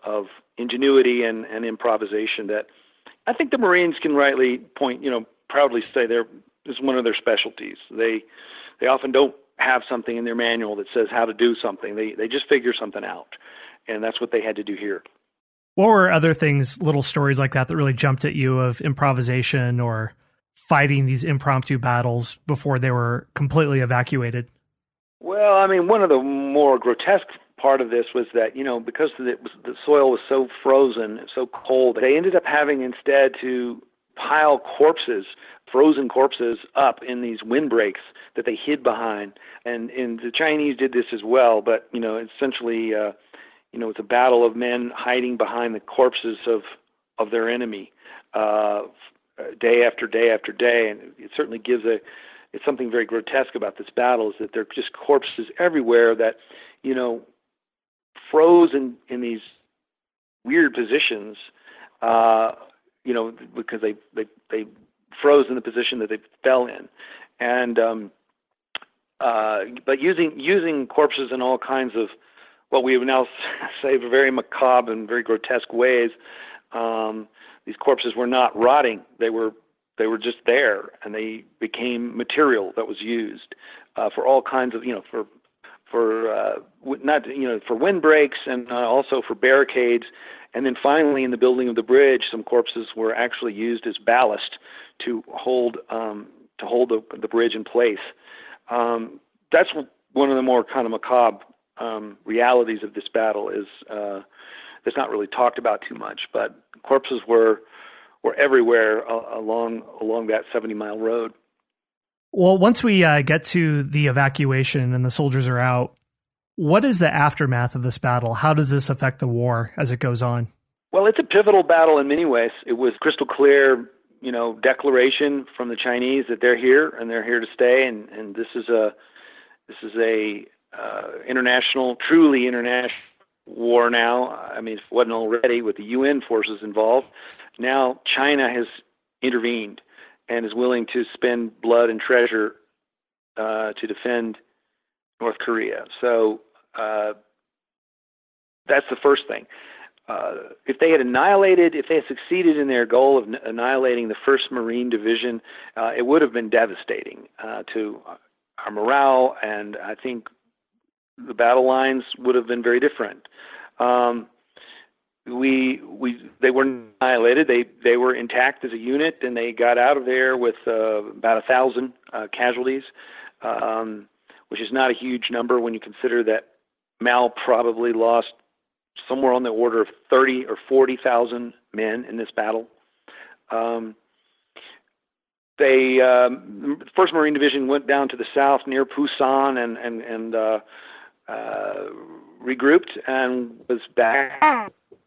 of ingenuity and improvisation that I think the Marines can rightly proudly say is one of their specialties. They often don't have something in their manual that says how to do something. They just figure something out, and that's what they had to do here. What were other things, little stories like that really jumped at you of improvisation or fighting these impromptu battles before they were completely evacuated? Well, I mean, one of the more grotesque part of this was that, because the soil was so frozen, so cold, they ended up having instead to pile frozen corpses up in these windbreaks that they hid behind. And the Chinese did this as well, but, essentially, it's a battle of men hiding behind the corpses of their enemy day after day after day. And it certainly it's something very grotesque about this battle is that there are just corpses everywhere that, froze in these weird positions, because they froze in the position that they fell in. And but using corpses in all kinds of what we would now say very macabre and very grotesque ways, these corpses were not rotting. They were just there, and they became material that was used for all kinds of, for windbreaks and also for barricades. And then finally, in the building of the bridge, some corpses were actually used as ballast to hold the bridge in place. That's one of the more kind of macabre realities of this battle is that's not really talked about too much. But corpses were everywhere along that 70-mile road. Well, once we get to the evacuation and the soldiers are out, what is the aftermath of this battle? How does this affect the war as it goes on? Well, it's a pivotal battle in many ways. It was crystal clear, declaration from the Chinese that they're here and they're here to stay, and this is a truly international war now. I mean, if it wasn't already with the UN forces involved, now China has intervened and is willing to spend blood and treasure to defend North Korea. So that's the first thing. If they had succeeded in their goal of annihilating the 1st Marine Division, it would have been devastating to our morale, and I think the battle lines would have been very different. They were annihilated. They were intact as a unit, and they got out of there with about 1,000 casualties, which is not a huge number when you consider that Mao probably lost somewhere on the order of 30 or 40,000 men in this battle. The 1st Marine Division went down to the south near Pusan and regrouped and was back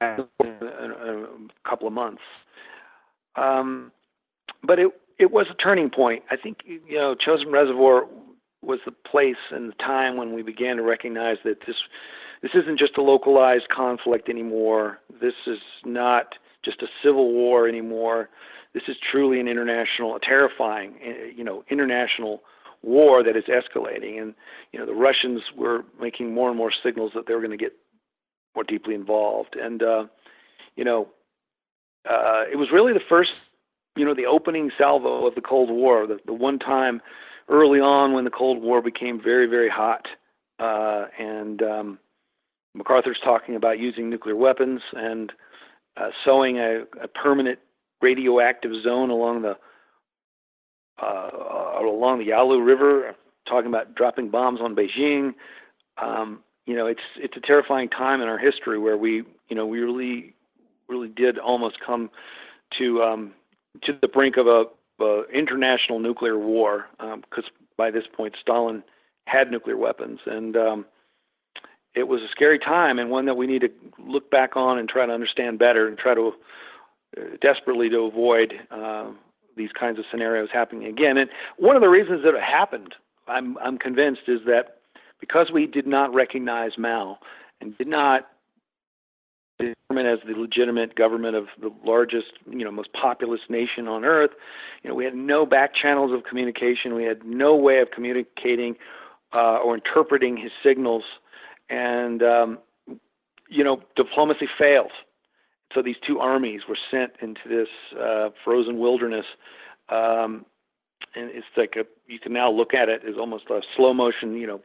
in a couple of months. But it was a turning point. I think Chosin Reservoir was the place and the time when we began to recognize that this isn't just a localized conflict anymore. This is not just a civil war anymore. This is truly an international, a terrifying, international war that is escalating. And, the Russians were making more and more signals that they were going to get more deeply involved. And, it was really the first, the opening salvo of the Cold War, the one time early on when the Cold War became very, very hot. MacArthur's talking about using nuclear weapons and sowing a permanent radioactive zone along the Yalu River, talking about dropping bombs on Beijing. It's a terrifying time in our history where we really did almost come to the brink of a international nuclear war, because by this point Stalin had nuclear weapons, and it was a scary time, and one that we need to look back on and try to understand better and try to desperately to avoid these kinds of scenarios happening again. And one of the reasons that it happened, I'm convinced, is that because we did not recognize Mao and did not determine as the legitimate government of the largest, most populous nation on earth, we had no back channels of communication. We had no way of communicating or interpreting his signals. And, diplomacy failed. So these two armies were sent into this frozen wilderness, and it's like you can now look at it as almost a slow motion,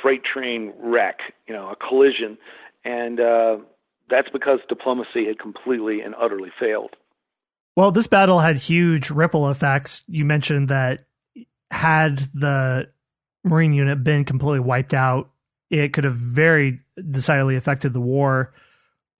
freight train wreck, a collision, and that's because diplomacy had completely and utterly failed. Well, this battle had huge ripple effects. You mentioned that had the Marine unit been completely wiped out, it could have very decidedly affected the war.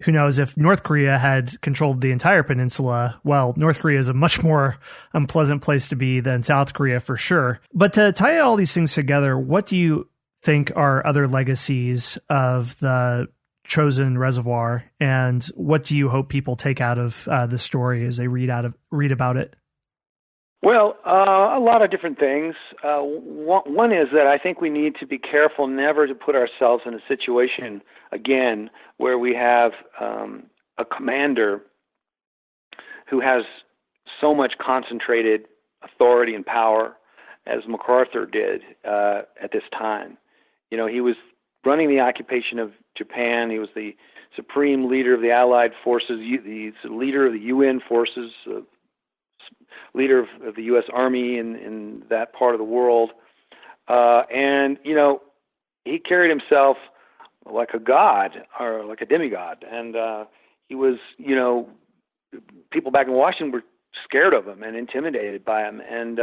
Who knows if North Korea had controlled the entire peninsula? Well, North Korea is a much more unpleasant place to be than South Korea for sure. But to tie all these things together, what do you think are other legacies of the Chosin Reservoir, and what do you hope people take out of the story as they read about it? Well, a lot of different things. One is that I think we need to be careful never to put ourselves in a situation again where we have a commander who has so much concentrated authority and power as MacArthur did at this time. He was running the occupation of Japan. He was the supreme leader of the Allied forces, the leader of the UN forces, leader of the U.S. Army in that part of the world. And he carried himself like a god or like a demigod. And he was, people back in Washington were scared of him and intimidated by him. And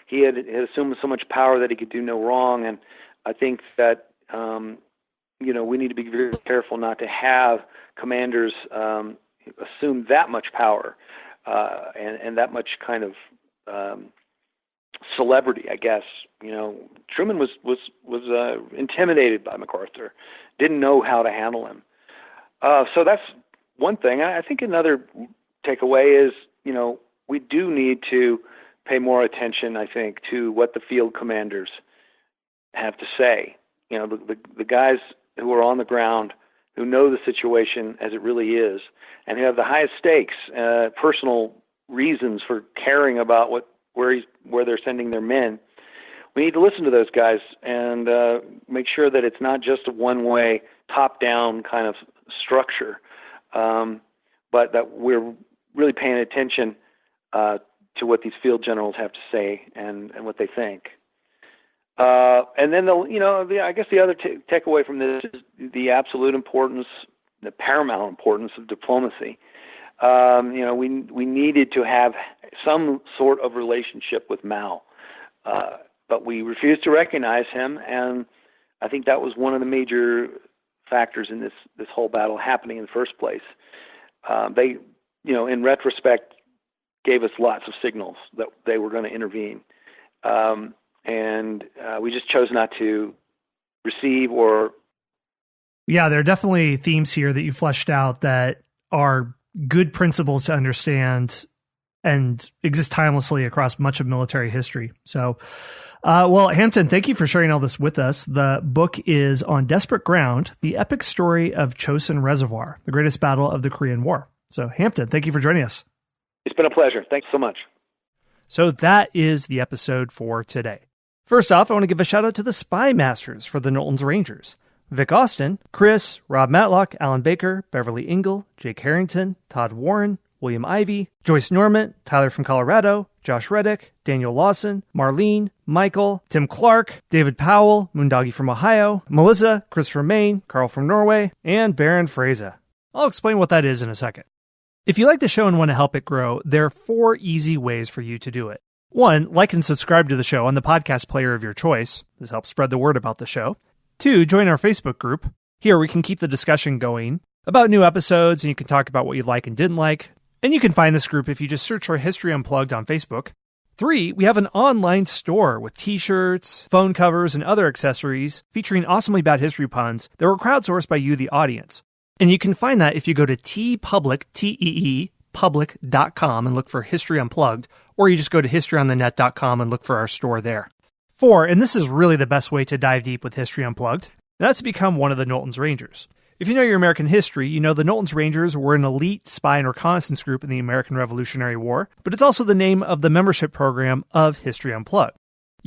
he had assumed so much power that he could do no wrong. And I think that, we need to be very careful not to have commanders assume that much power and that much kind of celebrity, I guess. Truman was intimidated by MacArthur, didn't know how to handle him. So that's one thing. I think another takeaway is, we do need to pay more attention, I think, to what the field commanders have to say. The guys who are on the ground, who know the situation as it really is, and who have the highest stakes, personal reasons for caring about where they're sending their men. We need to listen to those guys and make sure that it's not just a one-way, top-down kind of structure, but that we're really paying attention to what these field generals have to say and what they think. And then I guess the other takeaway from this is the absolute importance, the paramount importance of diplomacy. We needed to have some sort of relationship with Mao, but we refused to recognize him, and I think that was one of the major factors in this whole battle happening in the first place. They, in retrospect, gave us lots of signals that they were going to intervene. And we just chose not to receive or... Yeah, there are definitely themes here that you fleshed out that are good principles to understand and exist timelessly across much of military history. So, Hampton, thank you for sharing all this with us. The book is On Desperate Ground, The Epic Story of Chosin Reservoir, the greatest battle of the Korean War. So, Hampton, thank you for joining us. It's been a pleasure. Thanks so much. So that is the episode for today. First off, I want to give a shout out to the Spy Masters for the Knowlton's Rangers. Vic Austin, Chris, Rob Matlock, Alan Baker, Beverly Engel, Jake Harrington, Todd Warren, William Ivey, Joyce Normant, Tyler from Colorado, Josh Reddick, Daniel Lawson, Marlene, Michael, Tim Clark, David Powell, Moondoggy from Ohio, Melissa, Christopher Main, Carl from Norway, and Baron Fraser. I'll explain what that is in a second. If you like the show and want to help it grow, there are 4 easy ways for you to do it. 1, like and subscribe to the show on the podcast player of your choice. This helps spread the word about the show. 2, join our Facebook group. Here we can keep the discussion going about new episodes, and you can talk about what you like and didn't like. And you can find this group if you just search for History Unplugged on Facebook. 3, we have an online store with t-shirts, phone covers, and other accessories featuring awesomely bad history puns that were crowdsourced by you, the audience. And you can find that if you go to public.com and look for History Unplugged, or you just go to historyonthenet.com and look for our store there. 4, and this is really the best way to dive deep with History Unplugged, and that's to become one of the Knowlton's Rangers. If you know your American history, you know the Knowlton's Rangers were an elite spy and reconnaissance group in the American Revolutionary War, but it's also the name of the membership program of History Unplugged.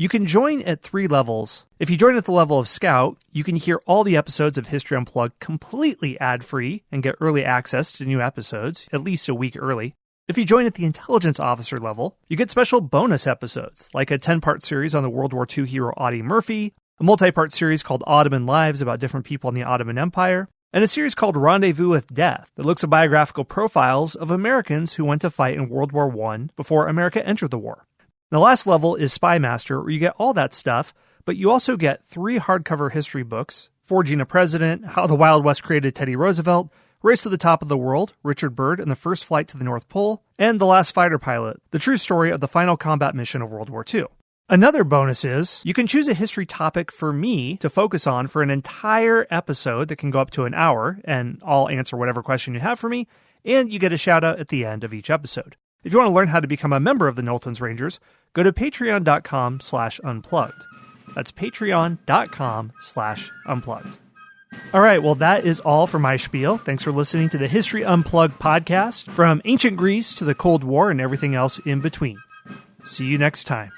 You can join at 3 levels. If you join at the level of Scout, you can hear all the episodes of History Unplugged completely ad-free and get early access to new episodes, at least a week early. If you join at the Intelligence Officer level, you get special bonus episodes, like a 10-part series on the World War II hero Audie Murphy, a multi-part series called Ottoman Lives about different people in the Ottoman Empire, and a series called Rendezvous with Death that looks at biographical profiles of Americans who went to fight in World War I before America entered the war. The last level is Spy Master, where you get all that stuff, but you also get 3 hardcover history books, Forging a President, How the Wild West Created Teddy Roosevelt, Race to the Top of the World, Richard Byrd and the First Flight to the North Pole, and The Last Fighter Pilot, the true story of the final combat mission of World War II. Another bonus is you can choose a history topic for me to focus on for an entire episode that can go up to an hour, and I'll answer whatever question you have for me, and you get a shout out at the end of each episode. If you want to learn how to become a member of the Knowlton's Rangers, go to patreon.com/unplugged. That's patreon.com/unplugged. All right, well, that is all for my spiel. Thanks for listening to the History Unplugged podcast, from ancient Greece to the Cold War and everything else in between. See you next time.